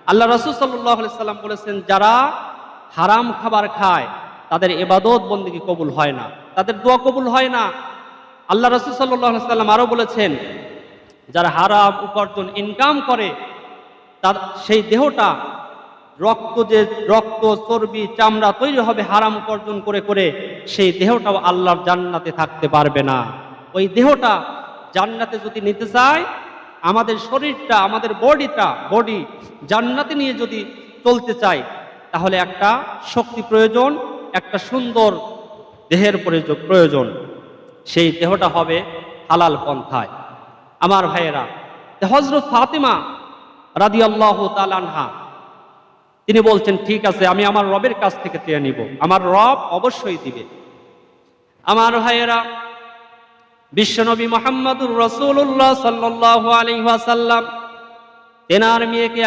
আল্লাহ রাসূল সাল্লাল্লাহু আলাইহি সাল্লাম বলেছেন, যারা হারাম খাবার খায় তাদের ইবাদত বন্দেগী কবুল হয় না, তাদের দোয়া কবুল হয় না। আল্লাহ রাসূল সাল্লাল্লাহু আলাইহি সাল্লাম আরো বলেছেন, যারা হারাম উপার্জন ইনকাম করে তার সেই দেহটা রক্ত চর্বি চামড়া তৈরি হবে হারাম উপার্জন করে করে, সেই দেহটাও আল্লাহর জান্নাতে থাকতে পারবে না। ওই দেহটা জান্নাতে যদি নিতে চায়, আমাদের শরীরটা, আমাদের বডি জান্নাতে নিয়ে যদি চলতে চাই, তাহলে একটা শক্তি প্রয়োজন, একটা সুন্দর দেহের প্রয়োজন। সেই দেহটা হবে হালাল পন্থায়। আমার ভাইয়েরা, হযরত ফাতিমা রাদিয়াল্লাহু তাআলা আনহা তিনি বলছেন, ঠিক আছে, আমি আমার রবের কাছ থেকে চেয়ে নিব, আমার রব অবশ্যই দিবে। আমার ভাইয়েরা, বিশ্বনবী মুহাম্মদুর রাসূলুল্লাহ সাল্লাল্লাহু আলাইহি ওয়াসাল্লাম তেনার মেয়েকে